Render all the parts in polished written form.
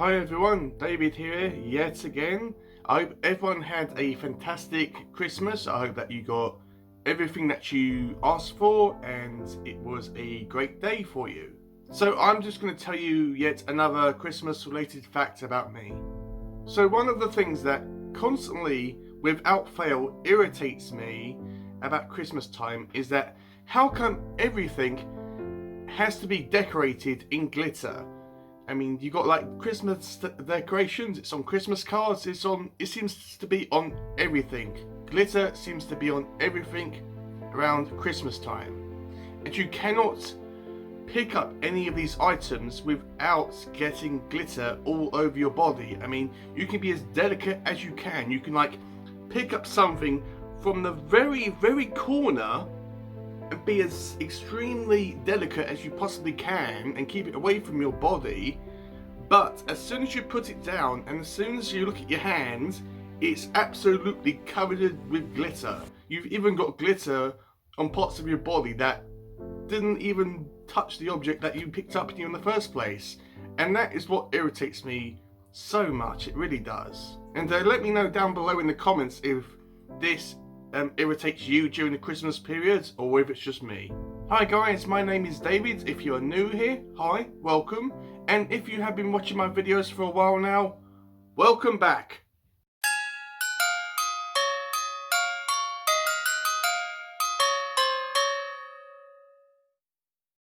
Hi everyone, David here yet again. I hope everyone had a fantastic Christmas. I hope that you got everything that you asked for and it was a great day for you. So I'm just going to tell you yet another Christmas related fact about me. So one of the things that constantly, without fail, irritates me about Christmas time is that how come everything has to be decorated in glitter? I mean, you got like Christmas decorations, it's on Christmas cards, it seems to be on everything. Glitter seems to be on everything around Christmas time. And you cannot pick up any of these items without getting glitter all over your body. I mean, you can be as delicate as you can. You can like pick up something from the very, very corner and be as extremely delicate as you possibly can and keep it away from your body, but as soon as you put it down and as soon as you look at your hands, it's absolutely covered with glitter. You've even got glitter on parts of your body that didn't even touch the object that you picked up in the first place, and that is what irritates me so much. It really does. And let me know down below in the comments if this irritates you during the Christmas period or if it's just me. Hi guys, my name is David. If you are new here, hi, welcome. And if you have been watching my videos for a while now, welcome back.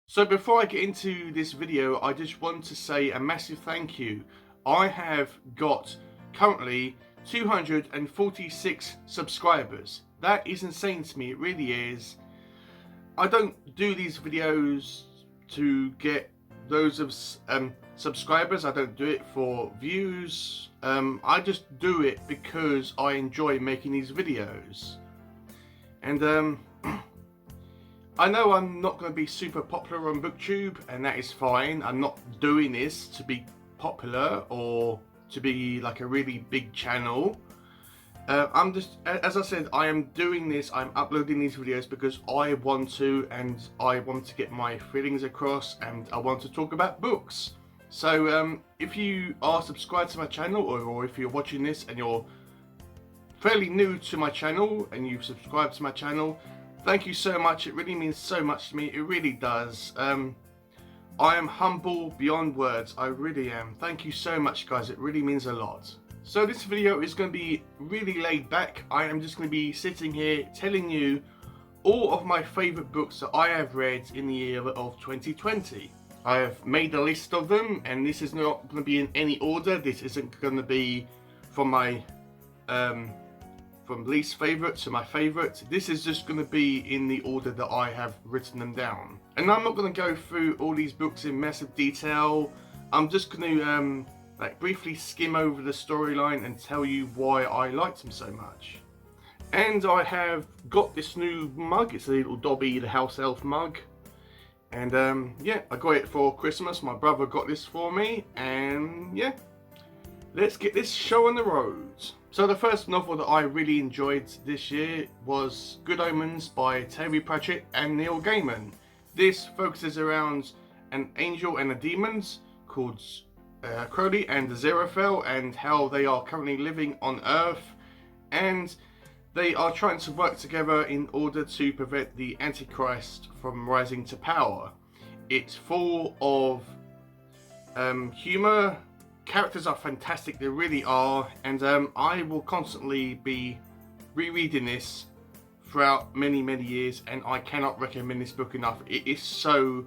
So before I get into this video, I just want to say a massive thank you. I have got currently 246 subscribers. That is insane to me, it really is. I don't do these videos to get loads of subscribers. I don't do it for views. I just do it because I enjoy making these videos. And I know I'm not going to be super popular on BookTube, and that is fine. I'm not doing this to be popular or to be like a really big channel. I'm just, as I said, I am doing this, I'm uploading these videos because I want to, and I want to get my feelings across, and I want to talk about books. So if you are subscribed to my channel, or if you're watching this and you're fairly new to my channel and you've subscribed to my channel, thank you so much. It really means so much to me, it really does. I am humble beyond words, I really am. Thank you so much guys, it really means a lot. So this video is going to be really laid back. I am just going to be sitting here telling you all of my favourite books that I have read in the year of 2020. I have made a list of them, and this is not going to be in any order. This isn't going to be from my from least favourite to my favourite. This is just going to be in the order that I have written them down. And I'm not going to go through all these books in massive detail. I'm just going to like briefly skim over the storyline and tell you why I liked them so much. And I have got this new mug. It's a little Dobby the house elf mug, and yeah, I got it for Christmas. My brother got this for me, and yeah, let's get this show on the road. So the first novel that I really enjoyed this year was Good Omens by Terry Pratchett and Neil Gaiman. This focuses around an angel and a demons called Crowley and Aziraphale, and how they are currently living on Earth, and they are trying to work together in order to prevent the Antichrist from rising to power. It's full of humour. Characters are fantastic, they really are, and I will constantly be rereading this throughout many years, and I cannot recommend this book enough. It is so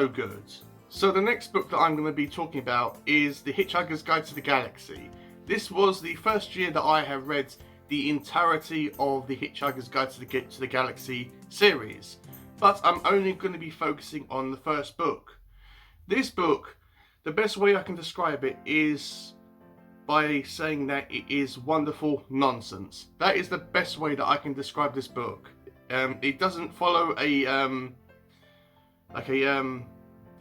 good. So the next book that I'm going to be talking about is The Hitchhiker's Guide to the Galaxy. This was the first year that I have read the entirety of The Hitchhiker's Guide to the Galaxy series, but I'm only going to be focusing on the first book. This book, the best way I can describe it is by saying that it is wonderful nonsense. That is the best way that I can describe this book. It doesn't follow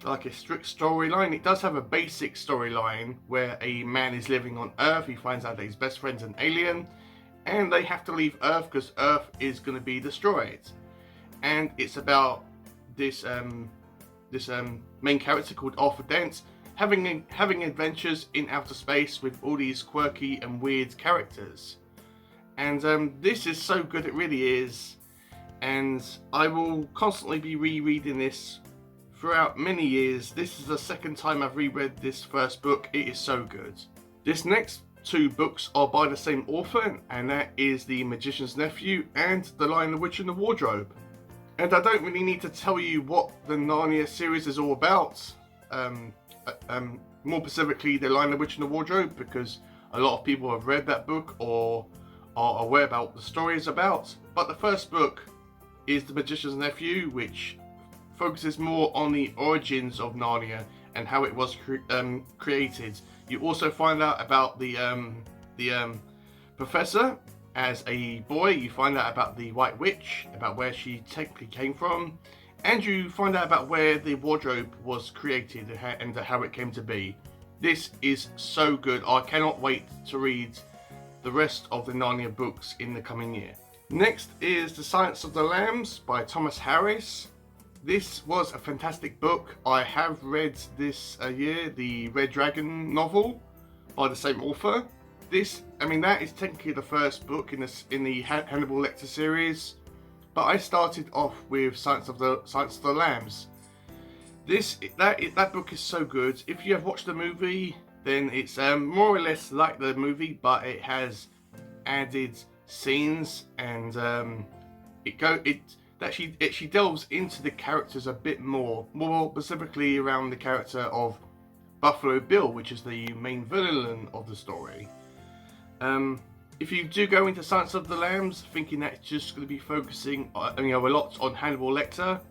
like a strict storyline. It does have a basic storyline where a man is living on Earth. He finds out that his best friend's an alien, and they have to leave Earth because Earth is going to be destroyed. And it's about this main character called Arthur Dent having adventures in outer space with all these quirky and weird characters. And this is so good, it really is. And I will constantly be rereading this throughout many years. This is the second time I've reread this first book. It is so good. This next two books are by the same author, and that is The Magician's Nephew and The Lion, the Witch and the Wardrobe. And I don't really need to tell you what the Narnia series is all about. More specifically, The Lion, the Witch and the Wardrobe, because a lot of people have read that book or are aware about what the story is about. But the first book is The Magician's Nephew, which focuses more on the origins of Narnia and how it was created. You also find out about the professor as a boy. You find out about the White Witch, about where she technically came from, and you find out about where the wardrobe was created and how it came to be. This is so good. I cannot wait to read the rest of the Narnia books in the coming year. Next is The Silence of the Lambs by Thomas Harris. This was a fantastic book. I have read this year, the Red Dragon novel by the same author. That is technically the first book in the Hannibal Lecter series, but I started off with Silence of the Lambs. That book is so good. If you have watched the movie, then it's more or less like the movie, but it has added scenes, and she delves into the characters a bit more specifically around the character of Buffalo Bill, which is the main villain of the story. If you do go into Silence of the Lambs thinking that it's just going to be focusing a lot on Hannibal Lecter,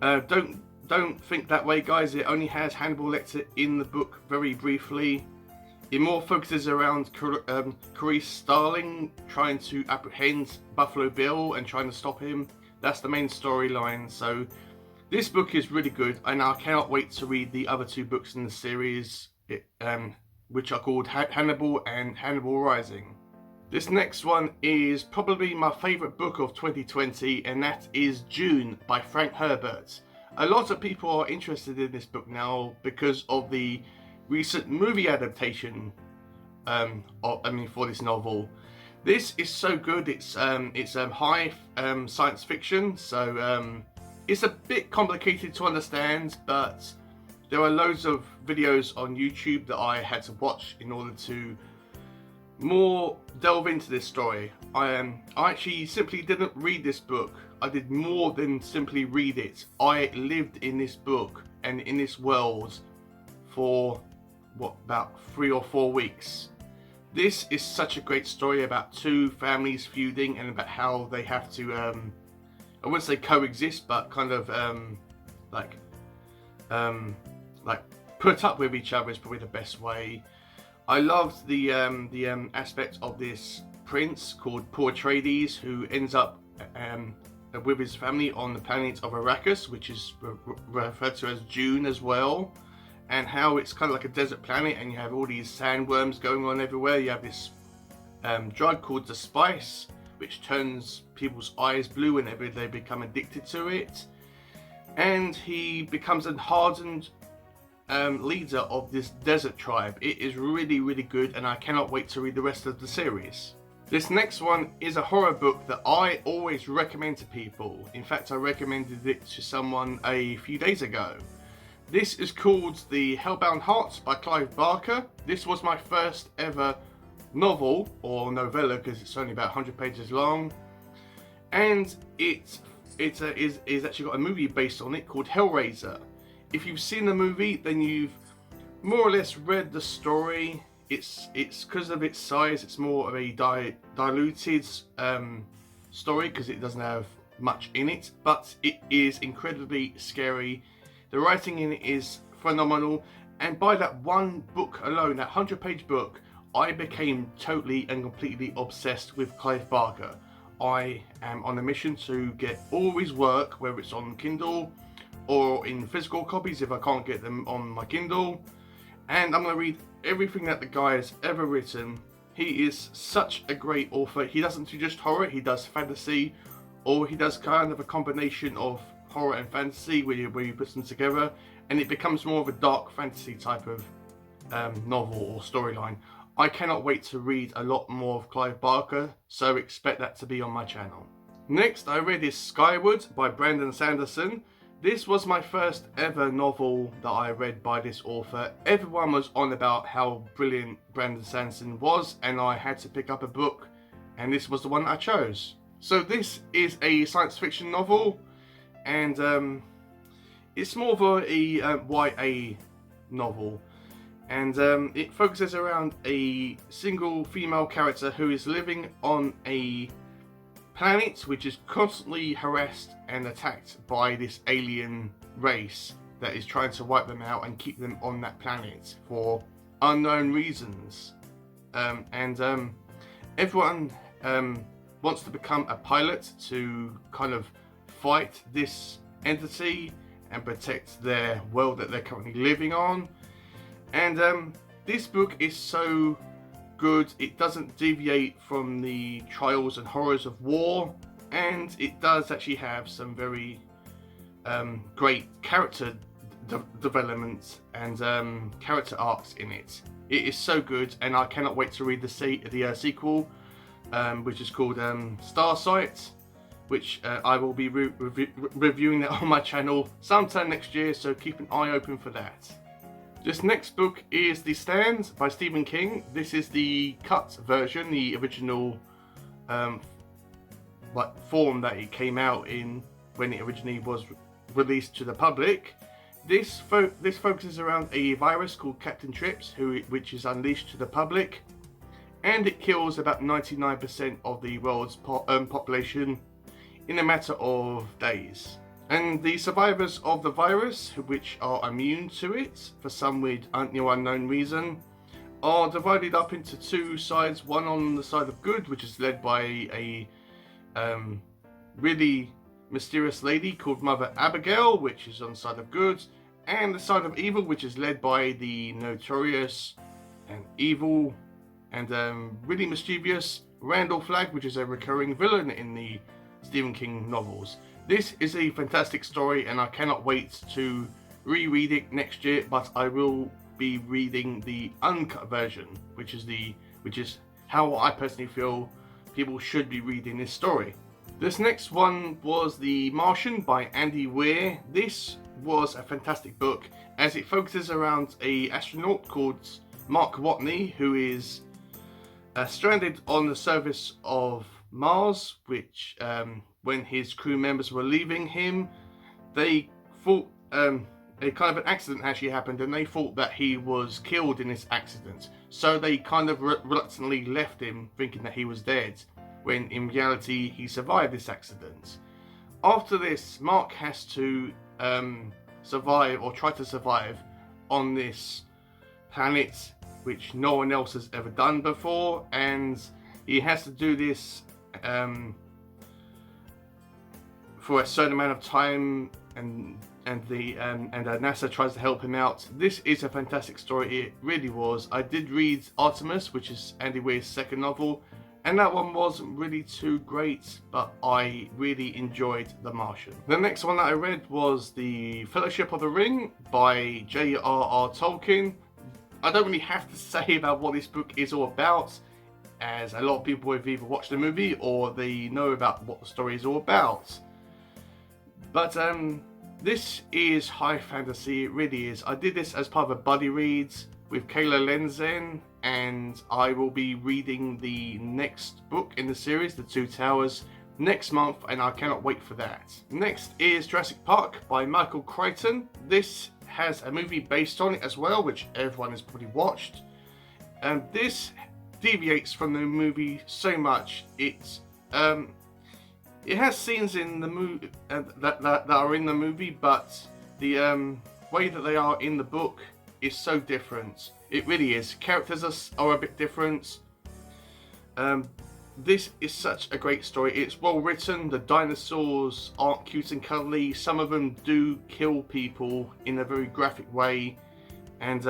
don't think that way, guys. It only has Hannibal Lecter in the book very briefly. It more focuses around Clarice Starling trying to apprehend Buffalo Bill and trying to stop him. That's the main storyline. So this book is really good, and I cannot wait to read the other two books in the series, which are called Hannibal and Hannibal Rising. This next one is probably my favourite book of 2020, and that is Dune by Frank Herbert. A lot of people are interested in this book now because of the recent movie adaptation for this novel. This is so good. It's high science fiction, so it's a bit complicated to understand, but there are loads of videos on YouTube that I had to watch in order to more delve into this story. I actually simply didn't read this book. I did more than simply read it. I lived in this book and in this world for about 3 or 4 weeks. This is such a great story about two families feuding and about how they have to I wouldn't say coexist, but kind of like put up with each other is probably the best way. I loved the aspect of this prince called Poor Atreides, who ends up with his family on the planet of Arrakis, which is referred to as Dune as well, and how it's kind of like a desert planet, and you have all these sandworms going on everywhere. You have this drug called the spice, which turns people's eyes blue whenever they become addicted to it, and he becomes a hardened leader of this desert tribe. It is really, really good, and I cannot wait to read the rest of the series. This next one is a horror book that I always recommend to people. In fact, I recommended it to someone a few days ago. This is called The Hellbound Heart by Clive Barker. This was my first ever novel, or novella, because it's only about 100 pages long, and it's actually got a movie based on it called Hellraiser. If you've seen the movie, then you've more or less read the story. It's because of its size, it's more of a diluted story because it doesn't have much in it, but it is incredibly scary. The writing in it is phenomenal, and by that one book alone, that 100-page book, I became totally and completely obsessed with Clive Barker. I am on a mission to get all his work, whether it's on Kindle or in physical copies if I can't get them on my Kindle, and I'm going to read everything that the guy has ever written. He is such a great author. He doesn't do just horror, he does fantasy, or he does kind of a combination of horror and fantasy where you put them together, and it becomes more of a dark fantasy type of novel or storyline. I cannot wait to read a lot more of Clive Barker, so expect that to be on my channel. Next I read is Skyward by Brandon Sanderson. This was my first ever novel that I read by this author. Everyone was on about how brilliant Brandon Sanderson was, and I had to pick up a book, and this was the one I chose. So this is a science fiction novel, and it's more of a YA novel, and it focuses around a single female character who is living on a planet which is constantly harassed and attacked by this alien race that is trying to wipe them out and keep them on that planet for unknown reasons. Everyone wants to become a pilot to kind of fight this entity and protect their world that they're currently living on. And this book is so good. It doesn't deviate from the trials and horrors of war, and it does actually have some very great character development and character arcs in it. It is so good, and I cannot wait to read the sequel, which is called Starsight, which I will be reviewing that on my channel sometime next year, so keep an eye open for that. This next book is The Stand by Stephen King. This is the cut version, the original form that it came out in when it originally was released to the public. This focuses around a virus called Captain Trips, which is unleashed to the public, and it kills about 99% of the world's population in a matter of days. And the survivors of the virus, which are immune to it for some weird unknown reason, are divided up into two sides. One on the side of good, which is led by a really mysterious lady called Mother Abigail, which is on the side of good, and the side of evil, which is led by the notorious and evil and really mischievous Randall Flagg, which is a recurring villain in the Stephen King novels. This is a fantastic story, and I cannot wait to reread it next year, but I will be reading the uncut version, which is how I personally feel people should be reading this story. This next one was The Martian by Andy Weir. This was a fantastic book, as it focuses around an astronaut called Mark Watney, who is stranded on the surface of Mars, which when his crew members were leaving him, they thought a kind of an accident actually happened, and they thought that he was killed in this accident. So they kind of reluctantly left him, thinking that he was dead, when in reality he survived this accident. After this, Mark has to survive, or try to survive, on this planet which no one else has ever done before, and he has to do this for a certain amount of time, and NASA tries to help him out. This is a fantastic story, it really was. I did read Artemis, which is Andy Weir's second novel, and that one wasn't really too great, but I really enjoyed The Martian. The next one that I read was The Fellowship of the Ring by J.R.R. Tolkien. I don't really have to say about what this book is all about, as a lot of people have either watched the movie or they know about what the story is all about. But this is high fantasy, it really is. I did this as part of a buddy read with Kayla Lenzen, and I will be reading the next book in the series, The Two Towers, next month, and I cannot wait for that. Next is Jurassic Park by Michael Crichton. This has a movie based on it as well, which everyone has probably watched. And this deviates from the movie so much. It has scenes in the movie that are in the movie, but the way that they are in the book is so different. It really is. Characters are a bit different. This is such a great story. It's well written. The dinosaurs aren't cute and cuddly. Some of them do kill people in a very graphic way, and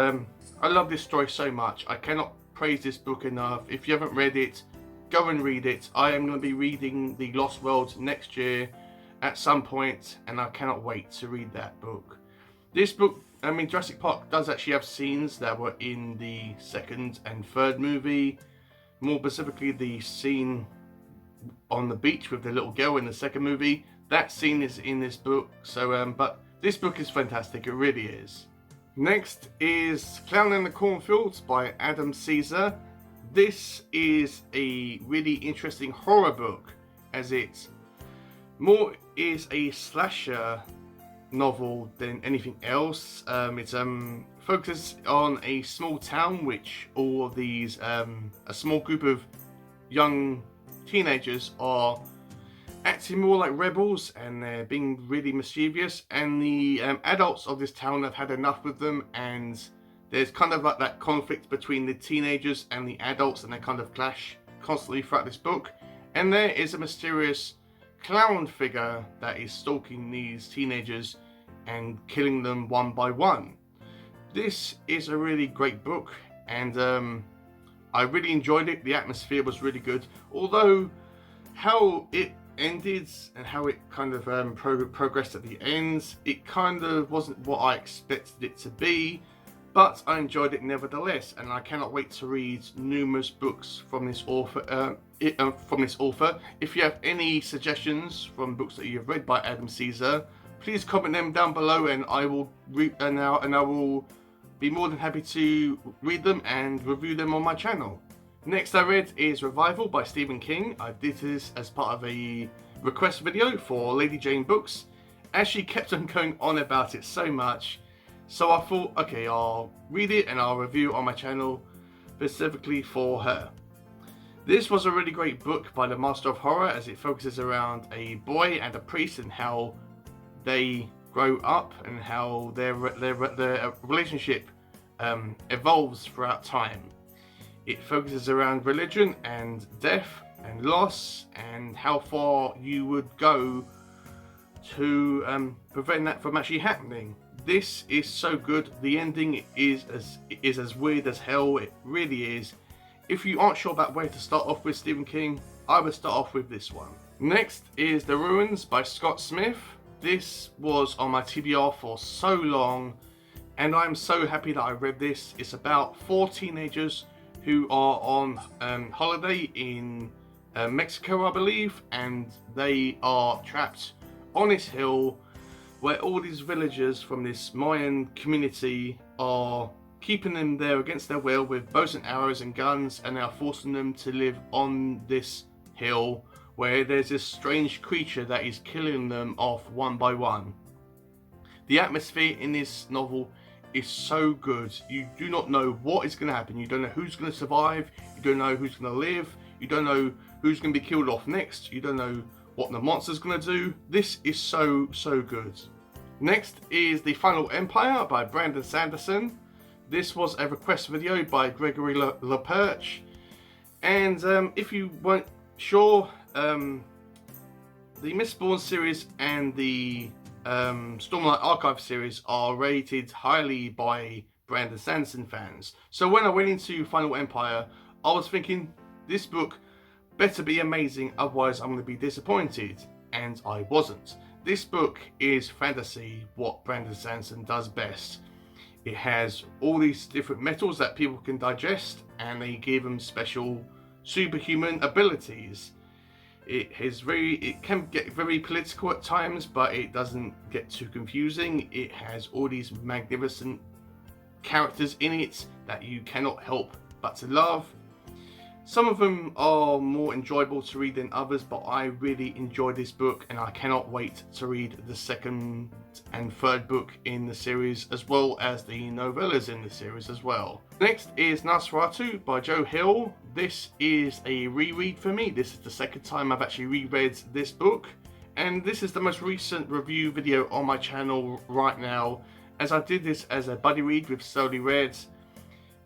I love this story so much. I cannot praise this book enough. If you haven't read it, go and read it. I am going to be reading The Lost World next year at some point, and I cannot wait to read that book. This book I mean, Jurassic Park does actually have scenes that were in the second and third movie. More specifically, the scene on the beach with the little girl in the second movie. That scene is in this book. So, but this book is fantastic. It really is. Next is Clown in the Cornfield by Adam Caesar. This is a really interesting horror book, as it more is a slasher novel than anything else. It focuses on a small town which all of these a small group of young teenagers are acting more like rebels, and they're being really mischievous, and the adults of this town have had enough with them, and there's kind of like that conflict between the teenagers and the adults, and they kind of clash constantly throughout this book. And there is a mysterious clown figure that is stalking these teenagers and killing them one by one. This is a really great book, and I really enjoyed it. The atmosphere was really good, although how it ended and how it kind of progressed at the end, it kind of wasn't what I expected it to be, but I enjoyed it nevertheless, and I cannot wait to read numerous books from this author. If you have any suggestions from books that you have read by Adam Caesar, please comment them down below, and I will I will be more than happy to read them and review them on my channel. Next I read is Revival by Stephen King. I did this as part of a request video for Lady Jane Books, as she kept on going on about it so much. So I thought, okay, I'll read it and I'll review on my channel specifically for her. This was a really great book by the Master of Horror, as it focuses around a boy and a priest and how they grow up and how their relationship evolves throughout time. It focuses around religion and death and loss, and how far you would go to prevent that from actually happening. This is so good. The ending is as weird as hell. It really is. If you aren't sure about where to start off with Stephen King, I would start off with this one. Next is The Ruins by Scott Smith. This was on my TBR for so long, and I'm so happy that I read this. It's about 4 teenagers who are on holiday in Mexico, I believe, and they are trapped on this hill where all these villagers from this Mayan community are keeping them there against their will with bows and arrows and guns, and they are forcing them to live on this hill where there's this strange creature that is killing them off one by one. The atmosphere in this novel is so good. You do not know what is going to happen. You don't know who's going to survive. You don't know who's going to live. You don't know who's going to be killed off next. You don't know what the monster's going to do. This is so good. Next is The Final Empire by Brandon Sanderson. This was a request video by Gregory LaPerche, and if you weren't sure, the Mistborn series and the Stormlight Archive series are rated highly by Brandon Sanderson fans. So when I went into Final Empire, I was thinking, this book better be amazing, otherwise I'm going to be disappointed, and I wasn't. This book is fantasy, what Brandon Sanderson does best. It has all these different metals that people can digest, and they give them special superhuman abilities. It can get very political at times, but it doesn't get too confusing. It has all these magnificent characters in it that you cannot help but to love. Some of them are more enjoyable to read than others, but I really enjoyed this book, and I cannot wait to read the second and third book in the series, as well as the novellas in the series as well. Next is Nosferatu by Joe Hill. This is a reread for me. This is the second time I've actually reread this book, and this is the most recent review video on my channel right now, as I did this as a buddy read with Slowly Read.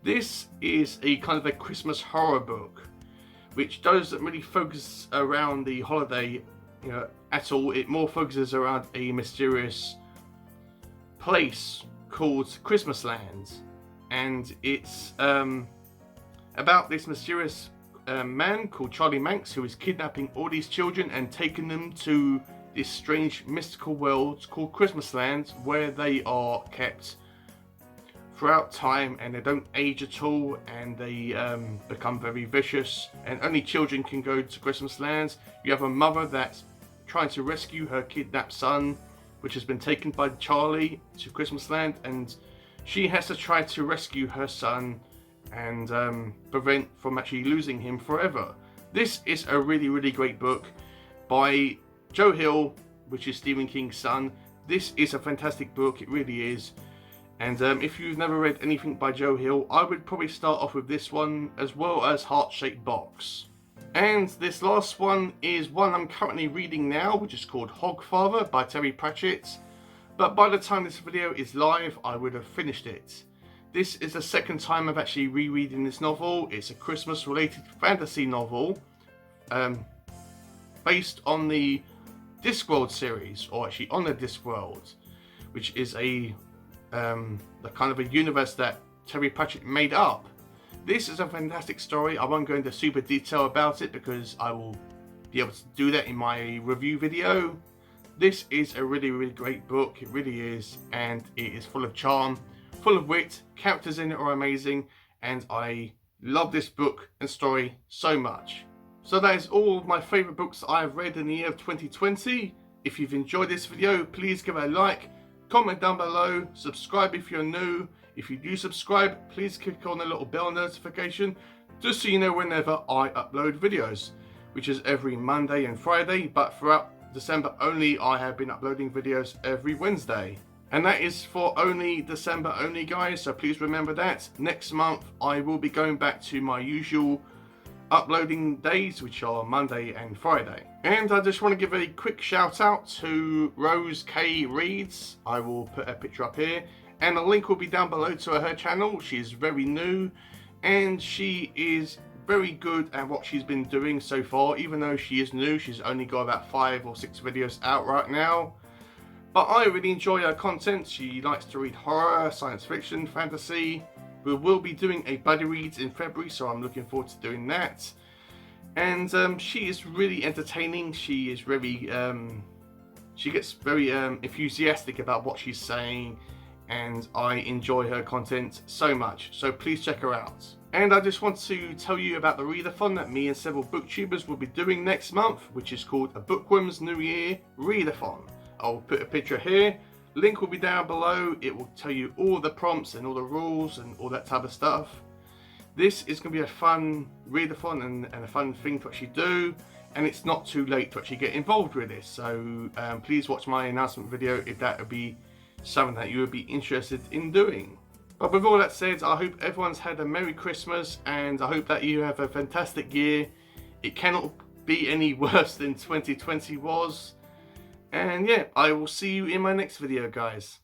This is a kind of a Christmas horror book, which doesn't really focus around the holiday, at all. It more focuses around a mysterious place called Christmasland, and it's about this mysterious man called Charlie Manx, who is kidnapping all these children and taking them to this strange mystical world called Christmasland, where they are kept throughout time, and they don't age at all, and they become very vicious, and only children can go to Christmas Land. You have a mother that's trying to rescue her kidnapped son, which has been taken by Charlie to Christmas Land, and she has to try to rescue her son and prevent from actually losing him forever. This is a really, really great book by Joe Hill, which is Stephen King's son. This is a fantastic book, it really is. And if you've never read anything by Joe Hill, I would probably start off with this one, as well as Heart-Shaped Box. And this last one is one I'm currently reading now, which is called Hogfather by Terry Pratchett. But by the time this video is live, I would have finished it. This is the second time I've actually rereading this novel. It's a Christmas-related fantasy novel based on the Discworld series, or actually on the Discworld, which is the kind of a universe that Terry Pratchett made up. This is a fantastic story. I won't go into super detail about it because I will be able to do that in my review video. This is a really, really great book. It really is, and it is full of charm, full of wit. Characters in it are amazing, and I love this book and story so much. So that is all of my favourite books I've read in the year of 2020. If you've enjoyed this video, please give it a like, comment down below, subscribe if you're new. If you do subscribe, please click on the little bell notification just so you know whenever I upload videos, which is every Monday and Friday, but throughout December only I have been uploading videos every Wednesday. And that is for only December only, guys, so please remember that. Next month I will be going back to my usual uploading days, which are Monday and Friday. And I just want to give a quick shout out to Rose K Reads. I will put a picture up here, and a link will be down below to her channel. She's very new, and she is very good at what she's been doing so far. Even though she is new, she's only got about 5 or 6 videos out right now. But I really enjoy her content. She likes to read horror, science fiction, fantasy. We will be doing a buddy reads in February, so I'm looking forward to doing that. And she is really entertaining. She is very, she gets very enthusiastic about what she's saying, and I enjoy her content so much. So please check her out. And I just want to tell you about the readathon that me and several booktubers will be doing next month, which is called A Bookworm's New Year Readathon. I'll put a picture here. Link will be down below. It will tell you all the prompts and all the rules and all that type of stuff. This is going to be a fun readathon and a fun thing to actually do, and it's not too late to actually get involved with this. So please watch my announcement video if that would be something that you would be interested in doing. But with all that said, I hope everyone's had a Merry Christmas, and I hope that you have a fantastic year. It cannot be any worse than 2020 was. And yeah, I will see you in my next video, guys.